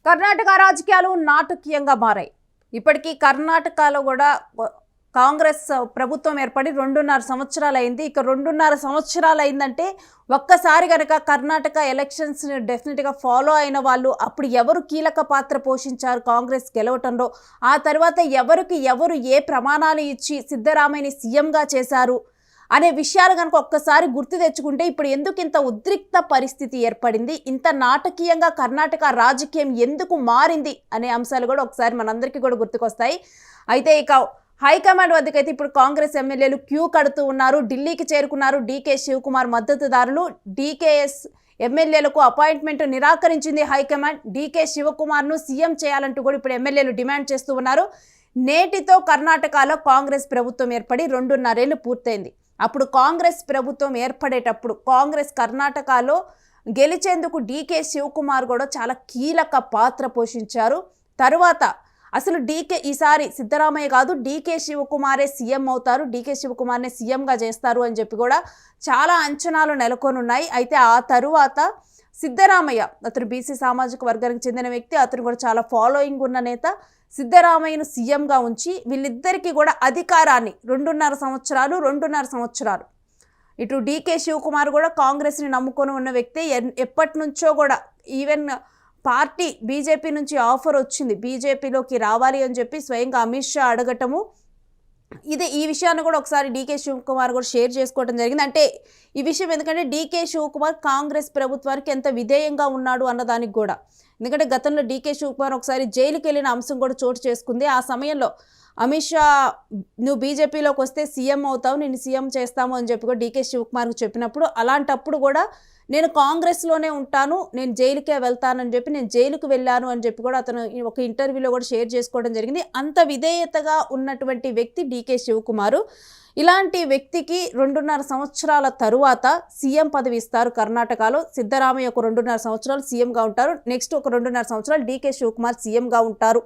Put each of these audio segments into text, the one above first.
కర్ణాటక రాజకీయాలు నాటకీయంగా మారాయి. ఇప్పటికీ కర్ణాటకలో కూడా కాంగ్రెస్ ప్రభుత్వం ఏర్పడి 2.5 సంవత్సరాలు అయింది. ఇక 2.5 సంవత్సరాలు అయిందంటే ఒక్కసారి గనక కర్ణాటక ఎలక్షన్స్ డెఫినెట్గా ఫాలో అయిన వాళ్ళు అప్పుడు ఎవరు కీలక పాత్ర పోషించారు కాంగ్రెస్ గెలవటంలో, ఆ తర్వాత ఎవరు ఏ ప్రమాణాలు ఇచ్చి సిద్ధరామయ్యని సీఎంగా చేశారు అనే విషయాలు కనుక ఒక్కసారి గుర్తు తెచ్చుకుంటే ఇప్పుడు ఎందుకు ఇంత ఉద్రిక్త పరిస్థితి ఏర్పడింది, ఇంత నాటకీయంగా కర్ణాటక రాజకీయం ఎందుకు మారింది అనే అంశాలు కూడా ఒకసారి మనందరికీ కూడా గుర్తుకొస్తాయి. అయితే ఇక హైకమాండ్ వద్దకైతే ఇప్పుడు కాంగ్రెస్ ఎమ్మెల్యేలు క్యూ కడుతూ ఉన్నారు. ఢిల్లీకి చేరుకున్నారు. డీకే శివకుమార్ మద్దతుదారులు. డీకేఎస్ ఎమ్మెల్యేలకు అపాయింట్మెంట్ నిరాకరించింది హైకమాండ్. డీకే శివకుమార్ను సీఎం చేయాలంటూ కూడా ఇప్పుడు ఎమ్మెల్యేలు డిమాండ్ చేస్తూ ఉన్నారు. నేటితో కర్ణాటకలో కాంగ్రెస్ ప్రభుత్వం ఏర్పడి 2.5 ఏళ్లు పూర్తయింది. అప్పుడు కాంగ్రెస్ ప్రభుత్వం ఏర్పడేటప్పుడు కాంగ్రెస్ కర్ణాటకలో గెలిచేందుకు డీకే శివకుమార్ కూడా చాలా కీలక పాత్ర పోషించారు. తరువాత అసలు ఈసారి సిద్ధరామయ్య కాదు, డీకే శివకుమారే సీఎం అవుతారు, డీకే శివకుమార్నే సీఎంగా చేస్తారు అని చెప్పి కూడా చాలా అంచనాలు నెలకొని ఉన్నాయి. అయితే ఆ తరువాత సిద్ధరామయ్య, అతను బీసీ సామాజిక వర్గానికి చెందిన వ్యక్తి, అతను కూడా చాలా ఫాలోయింగ్ ఉన్న నేత, సిద్ధరామయ్యను సీఎంగా ఉంచి వీళ్ళిద్దరికీ కూడా అధికారాన్ని 2.5 సంవత్సరాలు ఇటు డీకే శివకుమార్ కూడా కాంగ్రెస్ని నమ్ముకొని ఉన్న వ్యక్తి. ఎప్పటి నుంచో కూడా ఈవెన్ పార్టీ బీజేపీ నుంచి ఆఫర్ వచ్చింది, బీజేపీలోకి రావాలి అని చెప్పి స్వయంగా అమిత్ షా అడగటము. ఈ విషయాన్ని కూడా ఒకసారి డీకే శివకుమార్ కూడా షేర్ చేసుకోవడం జరిగింది. అంటే ఈ విషయం ఎందుకంటే డీకే శివకుమార్ కాంగ్రెస్ ప్రభుత్వానికి ఎంత విధేయంగా ఉన్నాడు అన్నదానికి కూడా. ఎందుకంటే గతంలో డీకే శివకుమార్ ఒకసారి జైలుకి వెళ్ళిన అంశం కూడా చోటు చేసుకుంది. ఆ సమయంలో అమిత్ షా నువ్వు బీజేపీలోకి వస్తే సీఎం అవుతావు, నేను సీఎం చేస్తాము అని చెప్పి కూడా డీకే శివకుమార్కు చెప్పినప్పుడు, అలాంటప్పుడు కూడా నేను కాంగ్రెస్లోనే ఉంటాను, నేను జైలుకే వెళ్తానని చెప్పి నేను జైలుకు వెళ్ళాను అని చెప్పి కూడా అతను ఒక ఇంటర్వ్యూలో కూడా షేర్ చేసుకోవడం జరిగింది. అంత విధేయతగా ఉన్నటువంటి వ్యక్తి డీకే శివకుమారు. ఇలాంటి వ్యక్తికి 2.5 సంవత్సరాల తరువాత సీఎం పదవి ఇస్తారు కర్ణాటకలో. సిద్ధరామయ్య ఒక 2.5 సంవత్సరాలు సీఎంగా ఉంటారు, నెక్స్ట్ ఒక 2.5 సంవత్సరాలు డీకే శివకుమార్ సీఎంగా ఉంటారు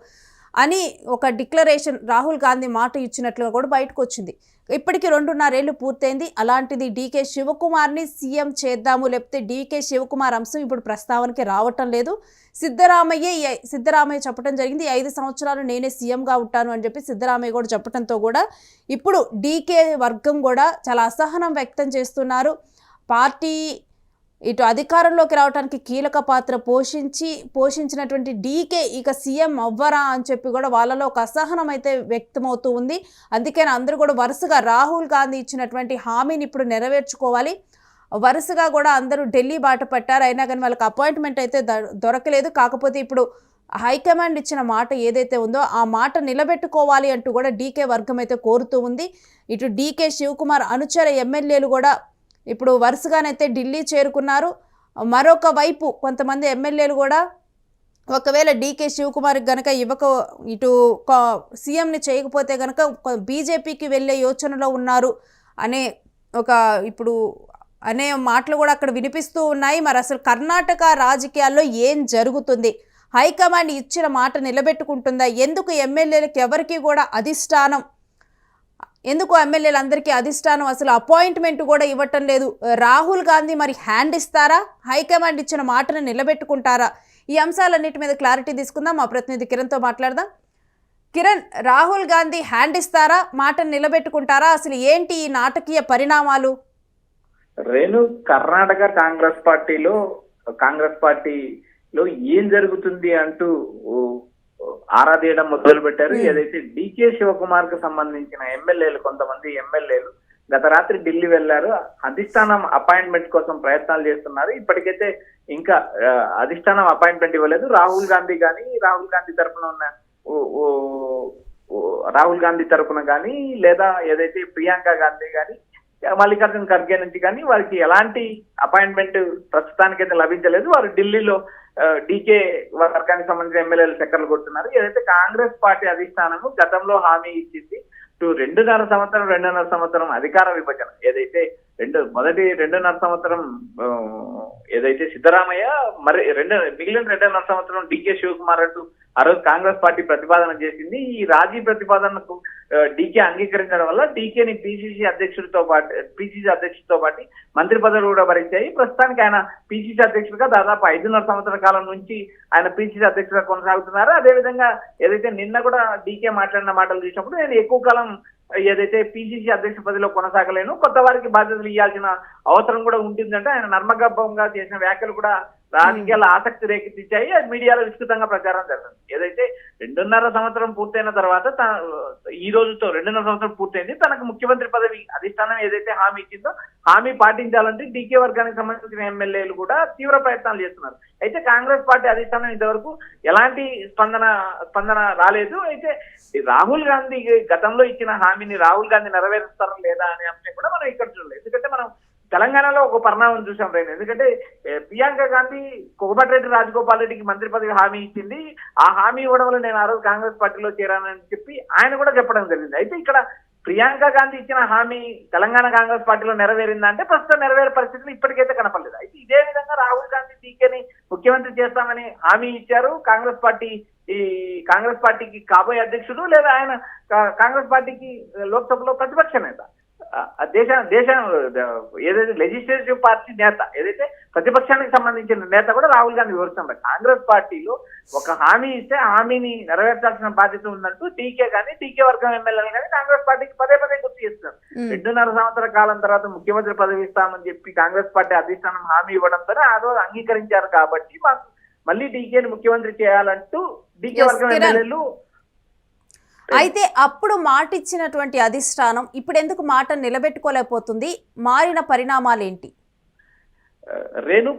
అని ఒక డిక్లరేషన్ రాహుల్ గాంధీ మాట ఇచ్చినట్లుగా కూడా బయటకు వచ్చింది. ఇప్పటికీ 2.5 ఏళ్లు పూర్తయింది. అలాంటిది డీకే శివకుమార్ని సీఎం చేద్దాము, లేకపోతే డీకే శివకుమార్ అంశం ఇప్పుడు ప్రస్తావనకి రావటం లేదు. సిద్ధరామయ్య చెప్పడం జరిగింది, 5 సంవత్సరాలు నేనే సీఎంగా ఉంటాను అని చెప్పి సిద్ధరామయ్య కూడా చెప్పడంతో కూడా ఇప్పుడు డీకే వర్గం కూడా చాలా అసహనం వ్యక్తం చేస్తున్నారు. పార్టీ ఇటు అధికారంలోకి రావడానికి కీలక పాత్ర పోషించినటువంటి డీకే ఇక సీఎం అవ్వరా అని చెప్పి కూడా వాళ్ళలో ఒక అసహనం అయితే వ్యక్తమవుతూ ఉంది. అందుకని అందరూ కూడా వరుసగా రాహుల్ గాంధీ ఇచ్చినటువంటి హామీని ఇప్పుడు నెరవేర్చుకోవాలి. వరుసగా కూడా అందరూ ఢిల్లీ బాట పట్టారు, అయినా కానీ వాళ్ళకి అపాయింట్మెంట్ అయితే దొరకలేదు. కాకపోతే ఇప్పుడు హైకమాండ్ ఇచ్చిన మాట ఏదైతే ఉందో ఆ మాట నిలబెట్టుకోవాలి అంటూ కూడా డీకే వర్గం అయితే కోరుతూ ఉంది. ఇటు డీకే శివకుమార్ అనుచర ఎమ్మెల్యేలు కూడా ఇప్పుడు వరుసగానైతే ఢిల్లీ చేరుకున్నారు. మరొక వైపు కొంతమంది ఎమ్మెల్యేలు కూడా ఒకవేళ డీకే శివకుమార్ గనక ఇటు సీఎంని చేయకపోతే గనక బీజేపీకి వెళ్ళే యోచనలో ఉన్నారు అనే మాటలు కూడా అక్కడ వినిపిస్తూ ఉన్నాయి. మరి అసలు కర్ణాటక రాజకీయాల్లో ఏం జరుగుతుంది? హైకమాండ్ ఇచ్చిన మాట నిలబెట్టుకుంటుందా? ఎందుకు ఎమ్మెల్యేలకు ఎవరికి కూడా ఎమ్మెల్యేలందరికీ అధిష్టానం అసలు అపాయింట్మెంట్ కూడా ఇవ్వటం లేదు? రాహుల్ గాంధీ మరి హ్యాండ్ ఇస్తారా? హైకమాండ్ ఇచ్చిన మాటను నిలబెట్టుకుంటారా? ఈ అంశాలన్నిటి మీద క్లారిటీ తీసుకుందాం. మా ప్రతినిధి కిరణ్తో మాట్లాడదాం. కిరణ్, రాహుల్ గాంధీ హ్యాండ్ ఇస్తారా, మాటను నిలబెట్టుకుంటారా? అసలు ఏంటి ఈ నాటకీయ పరిణామాలు? కర్ణాటక కాంగ్రెస్ పార్టీలో ఏం జరుగుతుంది అంటూ ఆరాధీయడం మొదలు పెట్టారు. ఏదైతే డీకే శివకుమార్ కు సంబంధించిన కొంతమంది ఎమ్మెల్యేలు గత రాత్రి ఢిల్లీ వెళ్లారు. అధిష్టానం అపాయింట్మెంట్ కోసం ప్రయత్నాలు చేస్తున్నారు. ఇప్పటికైతే ఇంకా అధిష్టానం అపాయింట్మెంట్ ఇవ్వలేదు. రాహుల్ గాంధీ తరపున కానీ లేదా ఏదైతే ప్రియాంక గాంధీ కానీ మల్లికార్జున ఖర్గే నుంచి కానీ వారికి ఎలాంటి అపాయింట్మెంట్ ప్రస్తుతానికైతే లభించలేదు. వారు ఢిల్లీలో డీకే వర్గానికి సంబంధించిన ఎమ్మెల్యేలు చక్కర్లు కొడుతున్నారు. ఏదైతే కాంగ్రెస్ పార్టీ అధిష్టానము గతంలో హామీ ఇచ్చింది 2.5 సంవత్సరం అధికార విభజన, ఏదైతే మొదటి 2.5 సంవత్సరం ఏదైతే సిద్ధరామయ్య, మరి మిగిలిన 2.5 సంవత్సరం డీకే శివకుమార్ అంటూ ఆ రోజు కాంగ్రెస్ పార్టీ ప్రతిపాదన చేసింది. ఈ రాజీ ప్రతిపాదనకు డీకే అంగీకరించడం వల్ల డీకేని పిసిసి అధ్యక్షుడితో పాటు మంత్రి పదవులు కూడా భరించాయి. ప్రస్తుతానికి ఆయన పిసిసి అధ్యక్షుడిగా దాదాపు 5.5 సంవత్సరాల కాలం నుంచి ఆయన పిసిసి అధ్యక్షుడిగా కొనసాగుతున్నారు. అదేవిధంగా ఏదైతే నిన్న కూడా డీకే మాట్లాడిన మాటలు చూసినప్పుడు నేను ఎక్కువ కాలం ఏదైతే పిసిసి అధ్యక్ష పదవిలో కొనసాగలేను, కొత్త వారికి బాధ్యతలు ఇవ్వాల్సిన అవసరం కూడా ఉంటుందంటే ఆయన నర్మగర్భంగా చేసిన వ్యాఖ్యలు కూడా రాజకీయాల ఆసక్తి రేకెత్తించాయి. అది మీడియాలో విస్తృతంగా ప్రచారం జరుగుతుంది. ఏదైతే 2.5 సంవత్సరం పూర్తయిన తర్వాత ఈ రోజుతో 2.5 సంవత్సరం పూర్తయింది. తనకు ముఖ్యమంత్రి పదవి అధిష్టానం ఏదైతే హామీ ఇచ్చిందో హామీ పాటించాలంటే డీకే వర్గానికి సంబంధించిన ఎమ్మెల్యేలు కూడా తీవ్ర ప్రయత్నాలు చేస్తున్నారు. అయితే కాంగ్రెస్ పార్టీ అధిష్టానం ఇంతవరకు ఎలాంటి స్పందన రాలేదు. అయితే రాహుల్ గాంధీ గతంలో ఇచ్చిన హామీని రాహుల్ గాంధీ నెరవేరుస్తారా లేదా అనే అంశం కూడా మనం ఇక్కడ చూడలేదు. ఎందుకంటే మనం తెలంగాణలో ఒక పరిణామం చూసాం రైన్. ఎందుకంటే ప్రియాంక గాంధీ కోమటిరెడ్డి రాజగోపాల్ రెడ్డికి మంత్రి పదవి హామీ ఇచ్చింది. ఆ హామీ ఇవ్వడం వల్ల నేను ఆ రోజు కాంగ్రెస్ పార్టీలో చేరానని చెప్పి ఆయన కూడా చెప్పడం జరిగింది. అయితే ఇక్కడ ప్రియాంక గాంధీ ఇచ్చిన హామీ తెలంగాణ కాంగ్రెస్ పార్టీలో నెరవేరిందా అంటే ప్రస్తుతం నెరవేరే పరిస్థితులు ఇప్పటికైతే కనపడలేదు. అయితే ఇదే విధంగా రాహుల్ గాంధీ డీకేని ముఖ్యమంత్రి చేస్తామని హామీ ఇచ్చారు. కాంగ్రెస్ పార్టీకి కాబోయే అధ్యక్షుడు లేదా ఆయన కాంగ్రెస్ పార్టీకి లోక్సభలో ప్రతిపక్ష నేత, దేశ ఏదైతే లెజిస్లేటివ్ పార్టీ నేత, ఏదైతే ప్రతిపక్షానికి సంబంధించిన నేత కూడా రాహుల్ గాంధీ వివరిస్తున్నారు. కాంగ్రెస్ పార్టీలో ఒక హామీ ఇస్తే హామీని నెరవేర్చాల్సిన బాధ్యత ఉందంటూ డీకే వర్గం ఎమ్మెల్యేలు కానీ కాంగ్రెస్ పార్టీకి పదే గుర్తు చేస్తున్నారు. 2.5 సంవత్సరాల కాలం తర్వాత ముఖ్యమంత్రి పదవి ఇస్తామని చెప్పి కాంగ్రెస్ పార్టీ అధిష్టానం హామీ ఇవ్వడంతో ఆ రోజు అంగీకరించారు. కాబట్టి మాకు మళ్ళీ డీకేని ముఖ్యమంత్రి చేయాలంటూ డీకే వర్గం ఎమ్మెల్యేలు. అయితే అప్పుడు మాట ఇచ్చినటువంటి అధిష్టానం ఇప్పుడు ఎందుకు మాట నిలబెట్టుకోలేకపోతుంది? మారిన పరిణామాలు ఏంటి? రేణు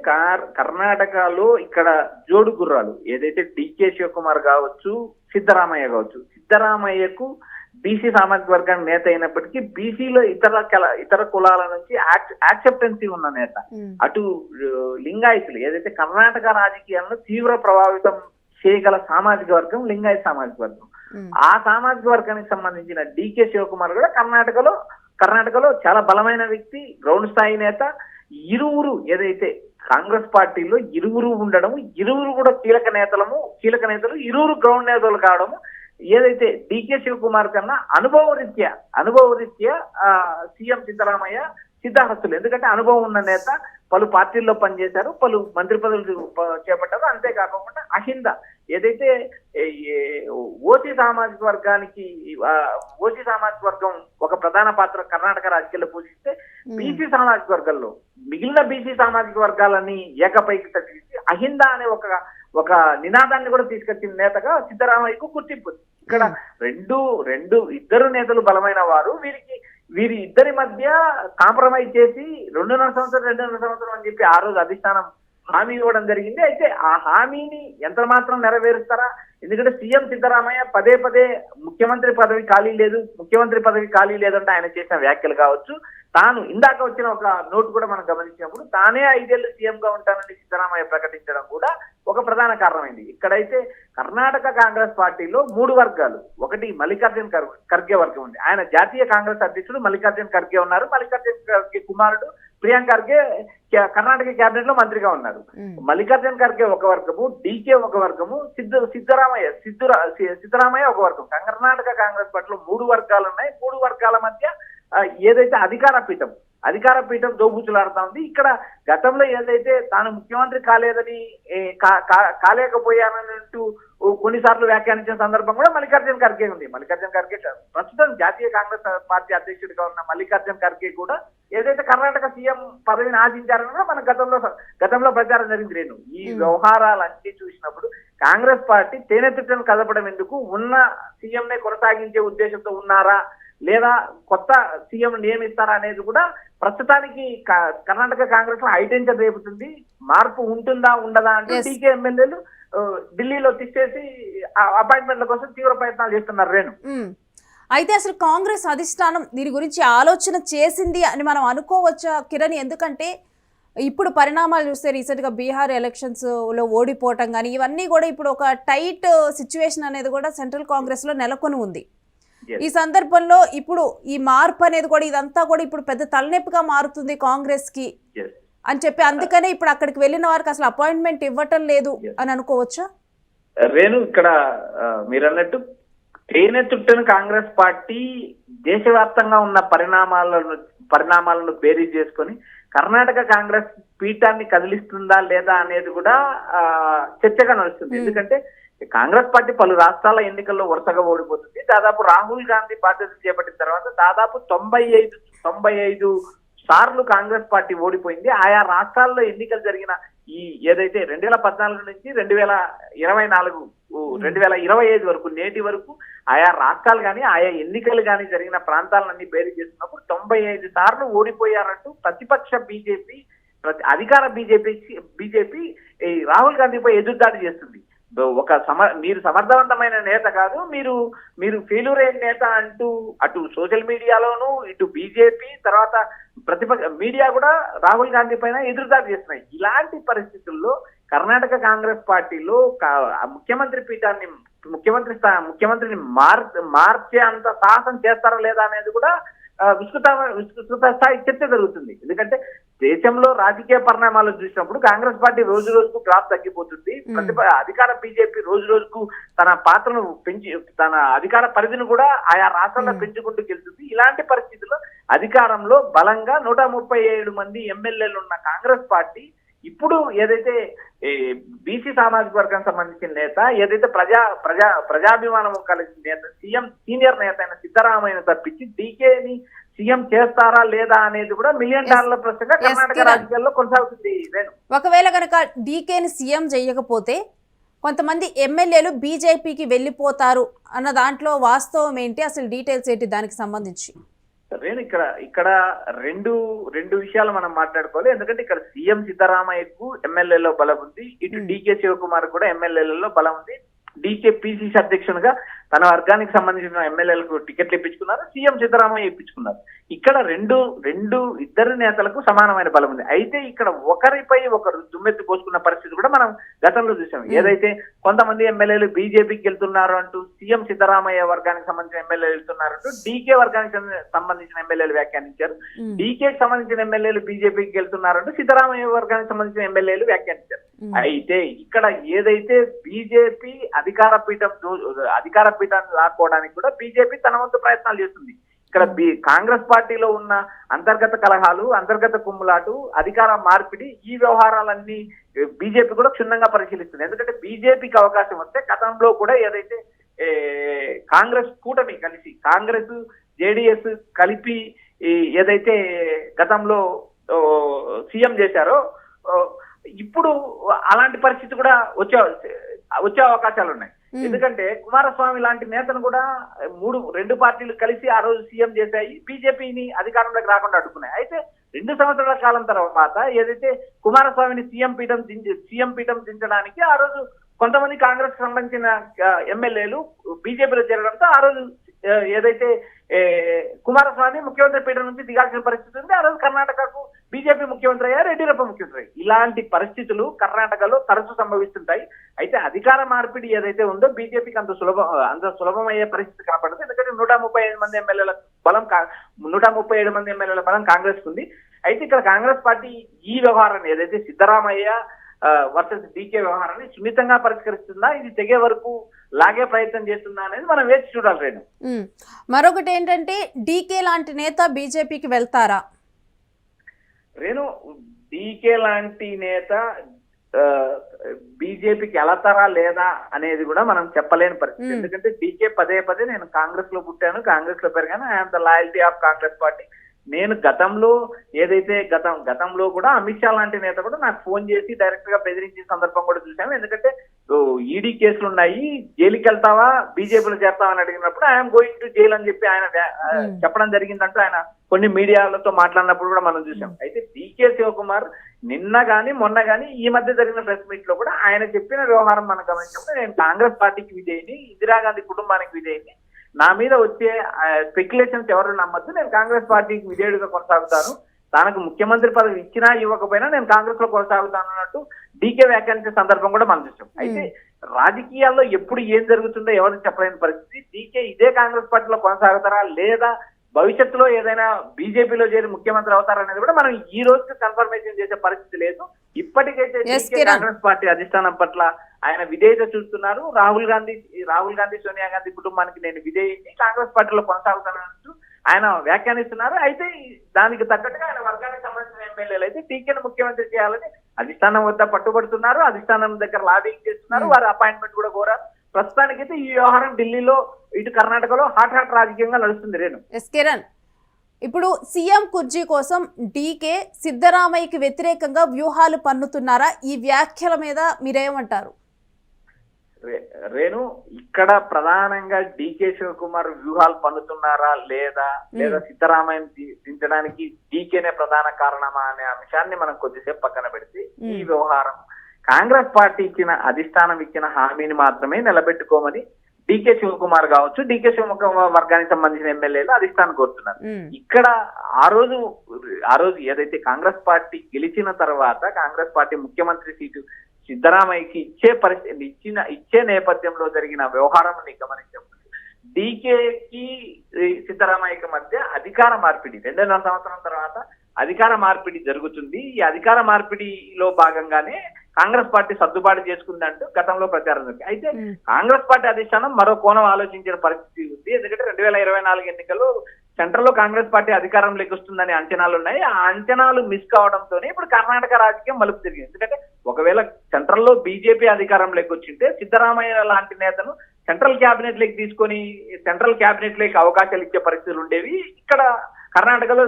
కర్ణాటకలో ఇక్కడ జోడు గుర్రాలు ఏదైతే డీకే శివకుమార్ కావచ్చు, సిద్ధరామయ్య కావచ్చు. సిద్ధరామయ్యకు బీసీ సామాజిక వర్గానికి నేత అయినప్పటికీ బీసీలో ఇతర కులాల నుంచి యాక్సెప్టెన్సీ ఉన్న నేత. అటు లింగాయతులు ఏదైతే కర్ణాటక రాజకీయాలను తీవ్ర ప్రభావితం చేయగల సామాజిక వర్గం లింగాయత సామాజిక వర్గం. ఆ సామాజిక వర్గానికి సంబంధించిన డీకే శివకుమార్ కూడా కర్ణాటకలో చాలా బలమైన వ్యక్తి, గ్రౌండ్ స్థాయి నేత. ఇరువురు ఏదైతే కాంగ్రెస్ పార్టీలో ఇరువురు ఉండడము, ఇరువురు కూడా కీలక నేతలు, ఇరువురు గ్రౌండ్ నేతలు కావడము, ఏదైతే డీకే శివకుమార్ కన్నా అనుభవ రీత్యా సీఎం సిద్ధరామయ్య సిద్ధాహస్తులు. ఎందుకంటే అనుభవం ఉన్న నేత, పలు పార్టీల్లో పనిచేశారు, పలు మంత్రి పదవులు చేపట్టారు. అంతేకాకుండా అహింద ఏదైతే ఓసీ సామాజిక వర్గం ఒక ప్రధాన పాత్ర కర్ణాటక రాజకీయాల్లో పోషిస్తే బీసీ సామాజిక వర్గాల్లో మిగిలిన బీసీ సామాజిక వర్గాలని ఏకపైకి తగ్గించి అహింద అనే ఒక నినాదాన్ని కూడా తీసుకొచ్చిన నేతగా సిద్ధరామయ్యకు గుర్తింపు. ఇక్కడ ఇద్దరు నేతలు బలమైన వారు. వీరి ఇద్దరి మధ్య కాంప్రమైజ్ చేసి 2.5 సంవత్సరం అని చెప్పి ఆ రోజు అధిష్టానం హామీ ఇవ్వడం జరిగింది. అయితే ఆ హామీని ఎంత మాత్రం నెరవేరుస్తారా? ఎందుకంటే సీఎం సిద్ధరామయ్య పదే ముఖ్యమంత్రి పదవి ఖాళీ లేదంటే ఆయన చేసిన వ్యాఖ్యలు కావచ్చు, తాను ఇందాక వచ్చిన ఒక నోటు కూడా మనం గమనించినప్పుడు తానే 5 ఏళ్లు సీఎం గా ఉంటానని సిద్ధరామయ్య ప్రకటించడం కూడా ఒక ప్రధాన కారణమైంది. ఇక్కడైతే కర్ణాటక కాంగ్రెస్ పార్టీలో 3 వర్గాలు. ఒకటి మల్లికార్జున్ ఖర్గే వర్గం ఉంది. ఆయన జాతీయ కాంగ్రెస్ అధ్యక్షుడు మల్లికార్జున్ ఖర్గే ఉన్నారు. మల్లికార్జున్ ఖర్గే కుమారుడు ప్రియాంక ఖర్గే కర్ణాటక కేబినెట్ లో మంత్రిగా ఉన్నారు. మల్లికార్జున్ ఖర్గే ఒక వర్గము, డీకే ఒక వర్గము, సిద్ధరామయ్య ఒక వర్గం. కర్ణాటక కాంగ్రెస్ పార్టీలో 3 వర్గాలు ఉన్నాయి. 3 వర్గాల మధ్య ఏదైతే అధికార పీఠం దోబూచులాడుతా ఉంది. ఇక్కడ గతంలో ఏదైతే తాను ముఖ్యమంత్రి కాలేకపోయానంటూ కొన్నిసార్లు వ్యాఖ్యానించిన సందర్భం కూడా మల్లికార్జున్ ఖర్గే ఉంది. మల్లికార్జున్ ఖర్గే ప్రస్తుతం జాతీయ కాంగ్రెస్ పార్టీ అధ్యక్షుడిగా ఉన్న మల్లికార్జున్ ఖర్గే కూడా ఏదైతే కర్ణాటక సీఎం పదవిని ఆశించారని కూడా మన గతంలో ప్రచారం జరిగింది. నేను ఈ వ్యవహారాలన్నీ చూసినప్పుడు కాంగ్రెస్ పార్టీ తేనెతిట్టను కదపడం ఎందుకు, ఉన్న సీఎంనే కొనసాగించే ఉద్దేశంతో ఉన్నారా లేదా కొత్త సీఎం నియమిస్తారా అనేది కూడా ప్రస్తుతానికి కర్ణాటక కాంగ్రెస్ లో హైటెన్షన్ రేపుతుంది. మార్పు ఉంటుందా ఉండదా అంటే టీకే ఎమ్మెల్యేలు ఢిల్లీలో తిట్టేసి అపాయింట్మెంట్ల కోసం తీవ్ర ప్రయత్నాలు చేస్తున్నారు. రేణు, అయితే అసలు కాంగ్రెస్ అధిష్టానం దీని గురించి ఆలోచన చేసింది అని మనం అనుకోవచ్చా కిరణ్? ఎందుకంటే ఇప్పుడు పరిణామాలు చూస్తే రీసెంట్గా బీహార్ ఎలక్షన్స్లో ఓడిపోవటం కానీ ఇవన్నీ కూడా ఇప్పుడు ఒక టైట్ సిచ్యువేషన్ అనేది కూడా సెంట్రల్ కాంగ్రెస్లో నెలకొని ఉంది. ఈ సందర్భంలో ఇప్పుడు ఈ మార్పు అనేది కూడా ఇదంతా కూడా ఇప్పుడు పెద్ద తలనొప్పిగా మారుతుంది కాంగ్రెస్ కి అని చెప్పి అందుకనే ఇప్పుడు అక్కడికి వెళ్ళిన వారికి అసలు అపాయింట్మెంట్ ఇవ్వటం లేదు అని అనుకోవచ్చా? రేణు ఇక్కడ మీరు అన్నట్టు తేనె తుట్టను కాంగ్రెస్ పార్టీ దేశవ్యాప్తంగా ఉన్న పరిణామాలను బేరీజ్ చేసుకొని కర్ణాటక కాంగ్రెస్ పీఠాన్ని కదిలిస్తుందా లేదా అనేది కూడా చర్చగా నడుస్తుంది. ఎందుకంటే కాంగ్రెస్ పార్టీ పలు రాష్ట్రాల ఎన్నికల్లో వరుసగా ఓడిపోతుంది. దాదాపు రాహుల్ గాంధీ బాధ్యత చేపట్టిన తర్వాత దాదాపు 95 సార్లు కాంగ్రెస్ పార్టీ ఓడిపోయింది. ఆయా రాష్ట్రాల్లో ఎన్నికలు జరిగిన ఈ ఏదైతే 2014 నుంచి 2025 వరకు నేటి వరకు ఆయా రాష్ట్రాలు కానీ ఆయా ఎన్నికలు కానీ జరిగిన ప్రాంతాలన్నీ బేరీ చేస్తున్నప్పుడు 95 సార్లు ఓడిపోయారంటూ ప్రతిపక్ష బీజేపీ అధికార బీజేపీ రాహుల్ గాంధీపై ఎదురుదాడి చేస్తుంది. మీరు సమర్థవంతమైన నేత కాదు, మీరు ఫెయిల్యూర్ అయిన నేత అంటూ అటు సోషల్ మీడియాలోనూ ఇటు బీజేపీ తర్వాత ప్రతిపక్ష మీడియా కూడా రాహుల్ గాంధీ పైన ఎదురుదాడి చేస్తున్నాయి. ఇలాంటి పరిస్థితుల్లో కర్ణాటక కాంగ్రెస్ పార్టీలో ముఖ్యమంత్రిని మార్చే అంత సాహసం చేస్తారా లేదా అనేది కూడా విస్తృత స్థాయి చర్చ జరుగుతుంది. ఎందుకంటే దేశంలో రాజకీయ పరిణామాలు చూసినప్పుడు కాంగ్రెస్ పార్టీ రోజు రోజుకు గ్రాఫ్ తగ్గిపోతుంది. అధికార బీజేపీ రోజు రోజుకు తన పాత్రను తన అధికార పరిధిని కూడా ఆయా రాష్ట్రాల్లో పెంచుకుంటూ గెలుస్తుంది. ఇలాంటి పరిస్థితుల్లో అధికారంలో బలంగా 137 మంది ఎమ్మెల్యేలు ఉన్న కాంగ్రెస్ పార్టీ ఇప్పుడు ఏదైతే బీసీ సామాజిక వర్గానికి సంబంధించిన నేత, ఏదైతే ప్రజాభిమానం కలిగిన నేత, సీనియర్ నేత అయిన సిద్ధరామయ్యను తప్పించి డీకేని సీఎం చేస్తారా లేదా అనేది కూడా $1 మిలియన్ ప్రశ్నగా కర్ణాటక రాజకీయాల్లో కొనసాగుతుంది. ఒకవేళ కనుక డీకేని సీఎం చేయకపోతే కొంతమంది ఎమ్మెల్యేలు బీజేపీకి వెళ్ళిపోతారు అన్న దాంట్లో వాస్తవం ఏంటి, అసలు డీటెయిల్స్ ఏంటి దానికి సంబంధించి? నేను ఇక్కడ రెండు విషయాలు మనం మాట్లాడుకోవాలి. ఎందుకంటే ఇక్కడ సీఎం సిద్ధరామయ్యకు ఎమ్మెల్యేలో బలం ఉంది, ఇటు డీకే శివకుమార్ కూడా ఎమ్మెల్యేలలో బలం ఉంది. డీకే పిసిసి అధ్యక్షునిగా తన వర్గానికి సంబంధించిన ఎమ్మెల్యేలకు టికెట్లు ఇప్పించుకున్నారు, సీఎం సిద్ధరామయ్య ఇప్పించుకున్నారు. ఇక్కడ ఇద్దరు నేతలకు సమానమైన బలం ఉంది. అయితే ఇక్కడ ఒకరిపై ఒకరు దుమ్మెత్తి పోసుకున్న పరిస్థితి కూడా మనం గతంలో చూసాం. ఏదైతే కొంతమంది ఎమ్మెల్యేలు బీజేపీకి వెళ్తున్నారు అంటూ సీఎం సిద్ధరామయ్య వర్గానికి సంబంధించిన ఎమ్మెల్యేలు వెళ్తున్నారు అంటూ డీకే వర్గానికి సంబంధించిన ఎమ్మెల్యేలు వ్యాఖ్యానించారు. డీకేకి సంబంధించిన ఎమ్మెల్యేలు బీజేపీకి వెళ్తున్నారంటూ సిద్ధరామయ్య వర్గానికి సంబంధించిన ఎమ్మెల్యేలు వ్యాఖ్యానించారు. అయితే ఇక్కడ ఏదైతే బీజేపీ అధికార పీఠాన్ని లాక్కోవడానికి కూడా బీజేపీ తన వంతు ప్రయత్నాలు చేస్తుంది. ఇక్కడ కాంగ్రెస్ పార్టీలో ఉన్న అంతర్గత కలహాలు, అంతర్గత కుమ్ములాటు, అధికార మార్పిడి, ఈ వ్యవహారాలన్నీ బీజేపీ కూడా క్షుణ్ణంగా పరిశీలిస్తుంది. ఎందుకంటే బీజేపీకి అవకాశం వస్తే గతంలో కూడా ఏదైతే కాంగ్రెస్ కూటమి కలిసి కాంగ్రెస్ జేడీఎస్ కలిపి ఏదైతే గతంలో సీఎం చేశారో ఇప్పుడు అలాంటి పరిస్థితి కూడా వచ్చే అవకాశాలు ఉన్నాయి. ఎందుకంటే కుమారస్వామి లాంటి నేతను కూడా 2 పార్టీలు కలిసి ఆ రోజు సీఎం చేశాయి, బీజేపీని అధికారంలోకి రాకుండా అడ్డుకున్నాయి. అయితే 2 సంవత్సరాల కాలం తర్వాత ఏదైతే కుమారస్వామిని సీఎం పీఠం దించడానికి ఆ రోజు కొంతమంది కాంగ్రెస్ సంబంధించిన ఎమ్మెల్యేలు బీజేపీలో చేరడంతో ఆ రోజు ఏదైతే కుమారస్వామి ముఖ్యమంత్రి పీఠం నుంచి దిగాల్సిన పరిస్థితి ఉంది. ఆ రోజు కర్ణాటకకు బీజేపీ ముఖ్యమంత్రి అయ్యారు, యడ్యూరప్ప ముఖ్యమంత్రి. ఇలాంటి పరిస్థితులు కర్ణాటకలో తరచూ సంభవిస్తుంటాయి. అయితే అధికార మార్పిడి ఏదైతే ఉందో బీజేపీకి అంత సులభమయ్యే పరిస్థితి కనపడదు. ఎందుకంటే 137 మంది ఎమ్మెల్యేల బలం కాంగ్రెస్ ఉంది. అయితే ఇక్కడ కాంగ్రెస్ పార్టీ ఈ వ్యవహారాన్ని ఏదైతే సిద్ధరామయ్య వర్సెస్ డీకే వ్యవహారాన్ని సున్నితంగా పరిష్కరిస్తుందా, ఇది తెగే వరకు లాగే ప్రయత్నం చేస్తుందా అనేది మనం వేచి చూడాలి. రేణు, మరొకటి ఏంటంటే డీకే లాంటి నేత బీజేపీకి వెళ్తారా? రేణు, డీకే లాంటి నేత బీజేపీకి వెళతారా లేదా అనేది కూడా మనం చెప్పలేని పరిస్థితి. ఎందుకంటే డీకే పదే నేను కాంగ్రెస్ లో పుట్టాను, కాంగ్రెస్ లో పెరిగాను, I'm the loyalty of Congress party. నేను గతంలో కూడా అమిత్ షా లాంటి నేత కూడా నాకు ఫోన్ చేసి డైరెక్ట్ గా బెదిరించిన సందర్భం కూడా చూసాము. ఎందుకంటే ఈడీ కేసులు ఉన్నాయి, జైలుకి వెళ్తావా బీజేపీలో చేస్తావా అని అడిగినప్పుడు ఐఎమ్ గోయింగ్ టు జైల్ అని చెప్పి ఆయన చెప్పడం జరిగిందంటూ ఆయన కొన్ని మీడియాలతో మాట్లాడినప్పుడు కూడా మనం చూసాం. అయితే డీకే శివకుమార్ నిన్న గాని మొన్న గాని ఈ మధ్య జరిగిన ప్రెస్ మీట్ లో కూడా ఆయన చెప్పిన వ్యవహారం మనం గమనించినప్పుడు నేను కాంగ్రెస్ పార్టీకి విధేయని, ఇందిరాగాంధీ కుటుంబానికి విధేయని, నా మీద వచ్చే స్పెక్యులేషన్స్ ఎవరు నమ్మద్దు, నేను కాంగ్రెస్ పార్టీకి విధేయుడిగా కొనసాగుతాను, తనకు ముఖ్యమంత్రి పదవి ఇచ్చినా ఇవ్వకపోయినా నేను కాంగ్రెస్ లో కొనసాగుతాను అన్నట్టు డీకే వ్యాఖ్యానించే సందర్భం కూడా మనం చూసాం. అయితే రాజకీయాల్లో ఎప్పుడు ఏం జరుగుతుందో ఎవరికి చెప్పలేని పరిస్థితి. డీకే ఇదే కాంగ్రెస్ పార్టీలో కొనసాగుతారా లేదా భవిష్యత్తులో ఏదైనా బీజేపీలో చేరి ముఖ్యమంత్రి అవుతారనేది కూడా మనం ఈ రోజు కన్ఫర్మేషన్ చేసే పరిస్థితి లేదు. ఇప్పటికైతే Yes, DK Kiran. Congress party అధిష్టానం పట్ల ఆయన విధేయత చూస్తున్నారు. రాహుల్ గాంధీ సోనియా గాంధీ కుటుంబానికి నేను విధేయుని, కాంగ్రెస్ పార్టీలో కొనసాగుతానంటూ ఆయన వ్యాఖ్యానిస్తున్నారు. అయితే దానికి తగ్గట్టుగా ఆయన వర్గానికి సంబంధించిన ఎమ్మెల్యేలు అయితే టీకేను ముఖ్యమంత్రి చేయాలని అధిష్టానం వద్ద పట్టుబడుతున్నారు. అధిష్టానం దగ్గర లాబింగ్ చేస్తున్నారు. వారి అపాయింట్మెంట్ కూడా కోరారు. ప్రస్తుతానికైతే ఈ వ్యవహారం ఢిల్లీలో, ఇటు కర్ణాటకలో హాట్ రాజకీయంగా నడుస్తుంది. రేణు, ఎస్ కిరణ్, ఇప్పుడు సీఎం కుర్చీ కోసం డీకే సిద్ధరామయ్యకి వ్యతిరేకంగా వ్యూహాలు పన్నుతున్నారా? ఈ వ్యాఖ్యల మీద మీరేమంటారు? రేణు, ఇక్కడ ప్రధానంగా డీకే శివకుమార్ వ్యూహాలు పన్నుతున్నారా లేదా సిద్ధరామయ్యని దించడానికి డీకేనే ప్రధాన కారణమా అనే అంశాన్ని మనం కొద్దిసేపు పక్కన పెడితే, ఈ వ్యవహారం కాంగ్రెస్ పార్టీ ఇచ్చిన అధిష్టానం ఇచ్చిన హామీని మాత్రమే నిలబెట్టుకోమని డీకే శివకుమార్ కావచ్చు, డీకే శివకుమార్ వర్గానికి సంబంధించిన ఎమ్మెల్యేలు అధిష్టానం కోరుతున్నారు. ఇక్కడ ఆ రోజు ఏదైతే కాంగ్రెస్ పార్టీ గెలిచిన తర్వాత కాంగ్రెస్ పార్టీ ముఖ్యమంత్రి సీటు సిద్ధరామయ్యకి ఇచ్చే నేపథ్యంలో జరిగిన వ్యవహారం గమనించినప్పుడు డీకేకి సిద్ధరామయ్యకి మధ్య అధికార మార్పిడి 2.5 సంవత్సరం తర్వాత అధికార మార్పిడి జరుగుతుంది. ఈ అధికార మార్పిడిలో భాగంగానే కాంగ్రెస్ పార్టీ సర్దుబాటు చేసుకుందంటూ గతంలో ప్రచారం జరిగింది. అయితే కాంగ్రెస్ పార్టీ అధిష్టానం మరో కోణం ఆలోచించిన పరిస్థితి ఉంది. ఎందుకంటే 2024 ఎన్నికల్లో సెంట్రల్ లో కాంగ్రెస్ పార్టీ అధికారంలోకి వస్తుందనే అంచనాలు ఉన్నాయి. ఆ అంచనాలు మిస్ కావడంతోనే ఇప్పుడు కర్ణాటక రాజకీయం మలుపు తిరిగింది. ఎందుకంటే ఒకవేళ సెంట్రల్ లో బీజేపీ అధికారంలోకి వచ్చింటే సిద్ధరామయ్య లాంటి నేతను సెంట్రల్ క్యాబినెట్ లోకి తీసుకొని సెంట్రల్ క్యాబినెట్ లోకి అవకాశాలు ఇచ్చే పరిస్థితులు ఉండేవి. ఇక్కడ కర్ణాటకలో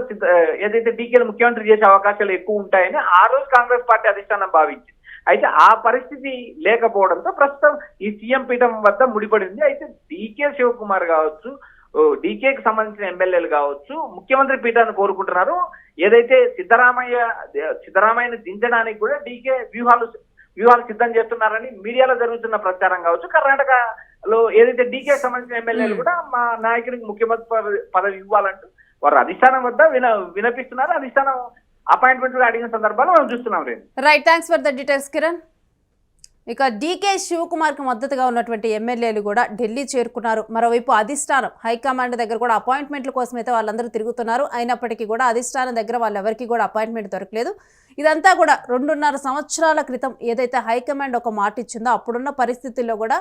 ఏదైతే డీకేలు ముఖ్యమంత్రి చేసే అవకాశాలు ఎక్కువ ఉంటాయని ఆ రోజు కాంగ్రెస్ పార్టీ అధిష్టానం భావించింది. అయితే ఆ పరిస్థితి లేకపోవడంతో ప్రస్తుతం ఈ సీఎం పీఠం వద్ద ముడిపడింది. అయితే డీకే శివకుమార్ కావచ్చు, డీకేకి సంబంధించిన ఎమ్మెల్యేలు కావచ్చు ముఖ్యమంత్రి పీఠాన్ని కోరుకుంటున్నారు. ఏదైతే సిద్ధరామయ్యని దించడానికి కూడా డీకే వ్యూహాలు సిద్ధం చేస్తున్నారని మీడియాలో జరుగుతున్న ప్రచారం కావచ్చు. కర్ణాటకలో ఏదైతే డీకేకి సంబంధించిన ఎమ్మెల్యేలు కూడా మా నాయకుడికి ముఖ్యమంత్రి పదవి ఇవ్వాలంటూ వారు అధిష్టానం వద్ద వినపిస్తున్నారు. అధిష్టానం అపాయింట్మెంట్ అడిగిన సందర్భాలు మనం చూస్తున్నాం. Right, thanks for the details Kiran. ఇక డీకే శివకుమార్కి మద్దతుగా ఉన్నటువంటి ఎమ్మెల్యేలు కూడా ఢిల్లీ చేరుకున్నారు. మరోవైపు అధిష్టానం హైకమాండ్ దగ్గర కూడా అపాయింట్మెంట్ల కోసం అయితే వాళ్ళందరూ తిరుగుతున్నారు. అయినప్పటికీ కూడా అధిష్టానం దగ్గర వాళ్ళెవరికి కూడా అపాయింట్మెంట్ దొరకలేదు. ఇదంతా కూడా 2.5 సంవత్సరాల క్రితం ఏదైతే హైకమాండ్ ఒక మాట ఇచ్చిందో అప్పుడున్న పరిస్థితుల్లో కూడా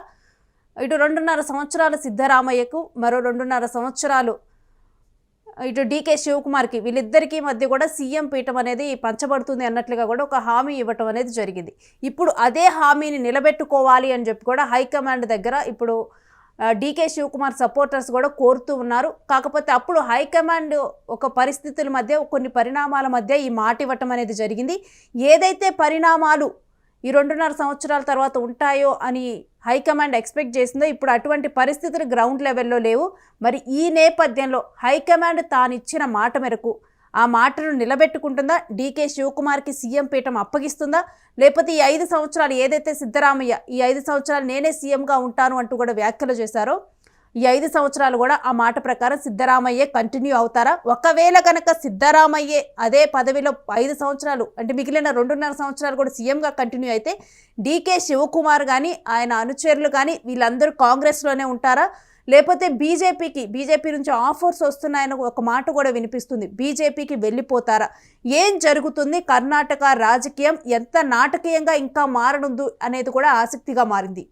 ఇటు 2.5 సంవత్సరాలు సిద్ధరామయ్యకు, మరో 2.5 సంవత్సరాలు ఇటు డీకే శివకుమార్కి, వీళ్ళిద్దరికీ మధ్య కూడా సీఎం పీఠం అనేది పంచబడుతుంది అన్నట్లుగా కూడా ఒక హామీ ఇవ్వటం అనేది జరిగింది. ఇప్పుడు అదే హామీని నిలబెట్టుకోవాలి అని చెప్పి కూడా హైకమాండ్ దగ్గర ఇప్పుడు డీకే శివకుమార్ సపోర్టర్స్ కూడా కోరుతూ ఉన్నారు. కాకపోతే అప్పుడు హైకమాండ్ ఒక పరిస్థితుల మధ్య, కొన్ని పరిణామాల మధ్య ఈ మాట ఇవ్వటం అనేది జరిగింది. ఏదైతే పరిణామాలు ఈ 2.5 సంవత్సరాల తర్వాత ఉంటాయో అని హైకమాండ్ ఎక్స్పెక్ట్ చేసిందో ఇప్పుడు అటువంటి పరిస్థితులు గ్రౌండ్ లెవెల్లో లేవు. మరి ఈ నేపథ్యంలో హైకమాండ్ తానిచ్చిన మాట మేరకు ఆ మాటను నిలబెట్టుకుంటుందా? డీకే శివకుమార్కి సీఎం పీఠం అప్పగిస్తుందా? లేకపోతే ఈ 5 సంవత్సరాలు ఏదైతే సిద్ధరామయ్య ఈ 5 సంవత్సరాలు నేనే సీఎంగా ఉంటాను అంటూ కూడా వ్యాఖ్యలు చేశారో ఈ 5 సంవత్సరాలు కూడా ఆ మాట ప్రకారం సిద్ధరామయ్యే కంటిన్యూ అవుతారా? ఒకవేళ కనుక సిద్ధరామయ్యే అదే పదవిలో 5 సంవత్సరాలు అంటే మిగిలిన 2.5 సంవత్సరాలు కూడా సీఎంగా కంటిన్యూ అయితే డీకే శివకుమార్ కానీ ఆయన అనుచరులు కానీ వీళ్ళందరూ కాంగ్రెస్లోనే ఉంటారా? లేకపోతే బీజేపీ నుంచి ఆఫర్స్ వస్తున్నాయని ఒక మాట కూడా వినిపిస్తుంది. బీజేపీకి వెళ్ళిపోతారా? ఏం జరుగుతుంది? కర్ణాటక రాజకీయం ఎంత నాటకీయంగా ఇంకా మారనుంది అనేది కూడా ఆసక్తిగా మారింది.